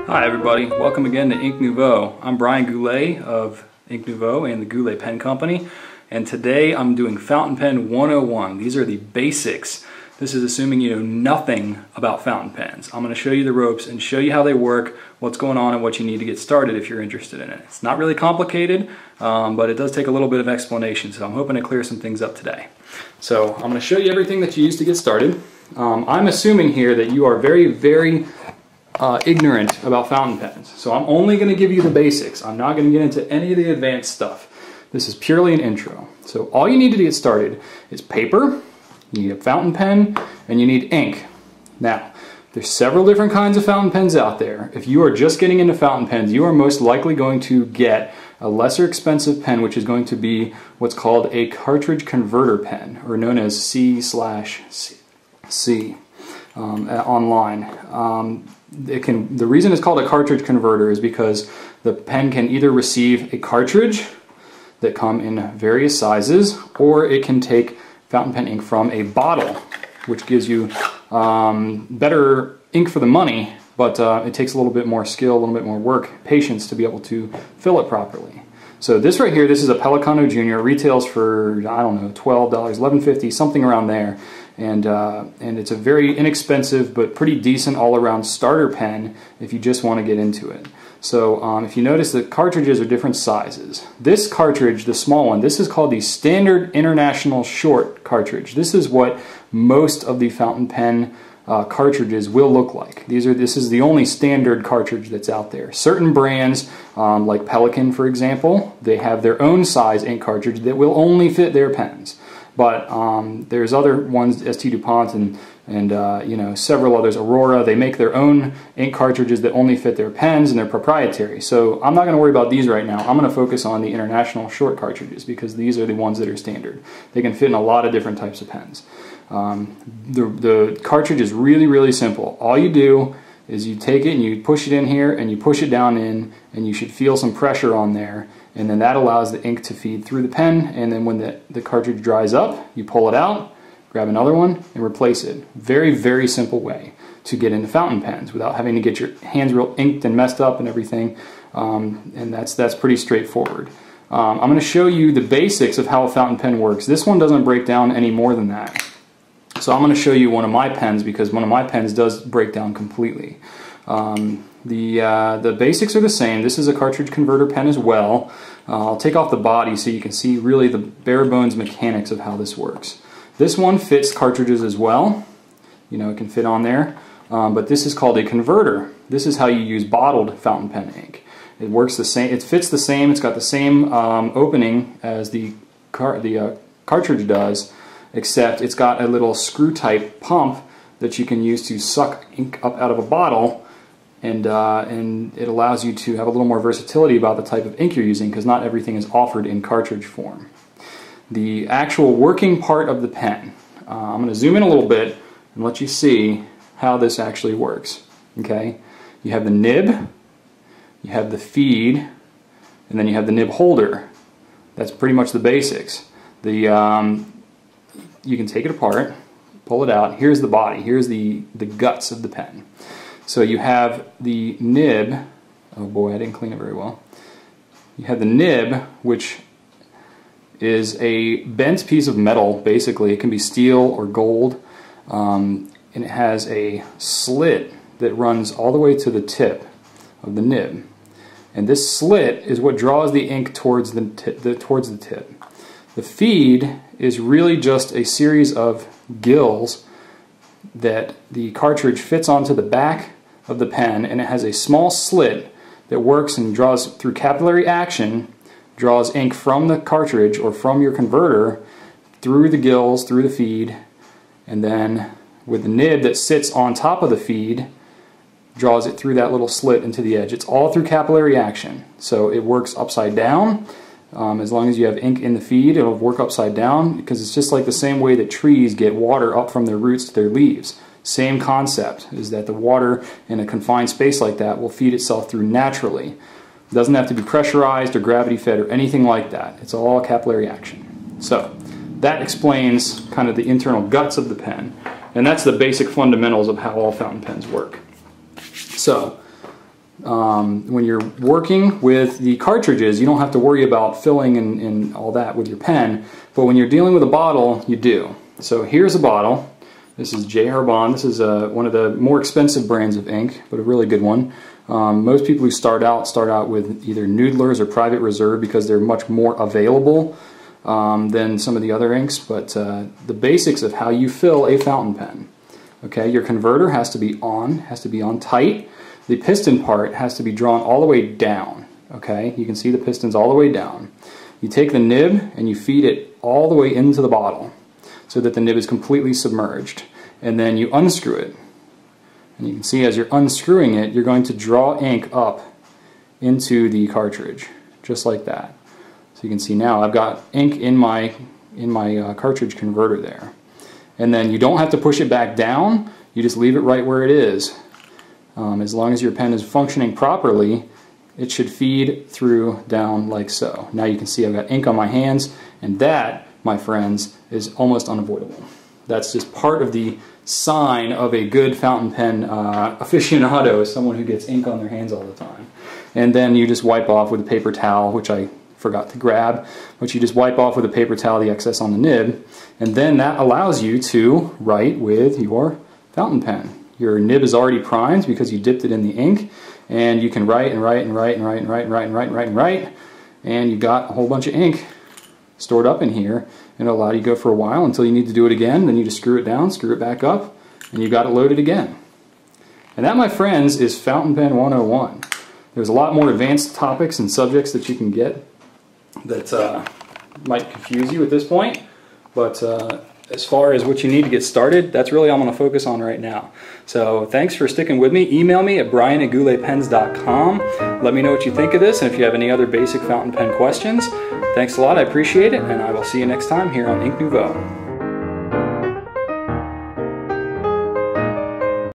Hi everybody, welcome again to Ink Nouveau. I'm Brian Goulet of Ink Nouveau and the Goulet Pen Company, and today I'm doing Fountain Pen 101. These are the basics. This is assuming you know nothing about fountain pens. I'm going to show you the ropes and show you how they work, what's going on, and what you need to get started if you're interested in it. It's not really complicated, but it does take a little bit of explanation, so I'm hoping to clear some things up today. So I'm going to show you everything that you use to get started. I'm assuming here that you are very ignorant about fountain pens. So I'm only going to give you the basics. I'm not going to get into any of the advanced stuff. This is purely an intro. So all you need to get started is paper, you need a fountain pen, and you need ink. Now, there's several different kinds of fountain pens out there. If you are just getting into fountain pens, you are most likely going to get a lesser expensive pen, which is going to be what's called a Cartridge Converter pen, or known as C/C online. The reason it's called a cartridge converter is because the pen can either receive a cartridge that come in various sizes, or it can take fountain pen ink from a bottle, which gives you better ink for the money, but it takes a little bit more skill, a little bit more work, patience to be able to fill it properly. So this right here, this is a Pellicano Junior, retails for, I don't know, $12, $11.50, something around there. And it's a very inexpensive but pretty decent all-around starter pen if you just want to get into it. So if you notice, the cartridges are different sizes. This cartridge, the small one, this is called the Standard International Short cartridge. This is what most of the fountain pen cartridges will look like. This is the only standard cartridge that's out there. Certain brands, like Pelikan for example, they have their own size ink cartridge that will only fit their pens. But there's other ones, ST DuPont and you know, several others, Aurora, they make their own ink cartridges that only fit their pens, and they're proprietary. So I'm not going to worry about these right now. I'm going to focus on the international short cartridges because these are the ones that are standard. They can fit in a lot of different types of pens. The cartridge is really simple. All you do is you take it and you push it in here and you push it down in, and you should feel some pressure on there, and then that allows the ink to feed through the pen, and then when the cartridge dries up, you pull it out, grab another one, and replace it. Very simple way to get into fountain pens without having to get your hands real inked and messed up and everything, and that's pretty straightforward. I'm going to show you the basics of how a fountain pen works. This one doesn't break down any more than that. So I'm going to show you one of my pens because one of my pens does break down completely. The basics are the same. This is a cartridge converter pen as well. I'll take off the body so you can see really the bare bones mechanics of how this works. This one fits cartridges as well. You know, it can fit on there. But this is called a converter. This is how you use bottled fountain pen ink. It works the same. It fits the same. It's got the same opening as the cartridge does, except it's got a little screw type pump that you can use to suck ink up out of a bottle, and it allows you to have a little more versatility about the type of ink you're using because not everything is offered in cartridge form. The actual working part of the pen, I'm going to zoom in a little bit and let you see how this actually works. Okay, you have the nib, you have the feed, and then you have the nib holder. That's pretty much the basics. You can take it apart, pull it out. Here's the body. Here's the guts of the pen. So you have the nib. Oh boy, I didn't clean it very well. You have the nib, which is a bent piece of metal, basically. It can be steel or gold, and it has a slit that runs all the way to the tip of the nib. And this slit is what draws the ink towards the tip. The feed is really just a series of gills that the cartridge fits onto the back of the pen, and it has a small slit that works and draws through capillary action, draws ink from the cartridge or from your converter through the gills, through the feed, and then with the nib that sits on top of the feed, draws it through that little slit into the edge. It's all through capillary action, so it works upside down. As long as you have ink in the feed, it'll work upside down, because it's just like the same way that trees get water up from their roots to their leaves. Same concept, is that the water in a confined space like that will feed itself through naturally. It doesn't have to be pressurized or gravity fed or anything like that. It's all capillary action. So that explains kind of the internal guts of the pen, and that's the basic fundamentals of how all fountain pens work. So when you're working with the cartridges, you don't have to worry about filling and all that with your pen, but when you're dealing with a bottle, you do. So here's a bottle. This is J. Harbon. This is one of the more expensive brands of ink, but a really good one. Most people who start out with either Noodlers or Private Reserve because they're much more available than some of the other inks, but the basics of how you fill a fountain pen. Okay, your converter has to be on tight. The piston part has to be drawn all the way down. Okay, you can see the pistons all the way down. You take the nib and you feed it all the way into the bottle so that the nib is completely submerged. And then you unscrew it. And you can see as you're unscrewing it, you're going to draw ink up into the cartridge, just like that. So you can see now I've got ink in my cartridge converter there. And then you don't have to push it back down, you just leave it right where it is. As long as your pen is functioning properly, it should feed through down like so. Now you can see I've got ink on my hands, and that, my friends, is almost unavoidable. That's just part of the sign of a good fountain pen aficionado, is someone who gets ink on their hands all the time. And then you just wipe off with a paper towel, which I forgot to grab, but you just wipe off with a paper towel the excess on the nib, and then that allows you to write with your fountain pen. Your nib is already primed because you dipped it in the ink, and you can write and write and write and write and write and write and write and write and write, and you've got a whole bunch of ink stored up in here, and it'll allow you to go for a while until you need to do it again. Then you just screw it down, screw it back up, and you've got it loaded again. And that, my friends, is Fountain Pen 101. There's a lot more advanced topics and subjects that you can get that might confuse you at this point, but as far as what you need to get started, that's really all I'm going to focus on right now. So thanks for sticking with me. Email me at brian@gouletpens.com. Let me know what you think of this, and if you have any other basic fountain pen questions. Thanks a lot, I appreciate it, and I will see you next time here on Ink Nouveau.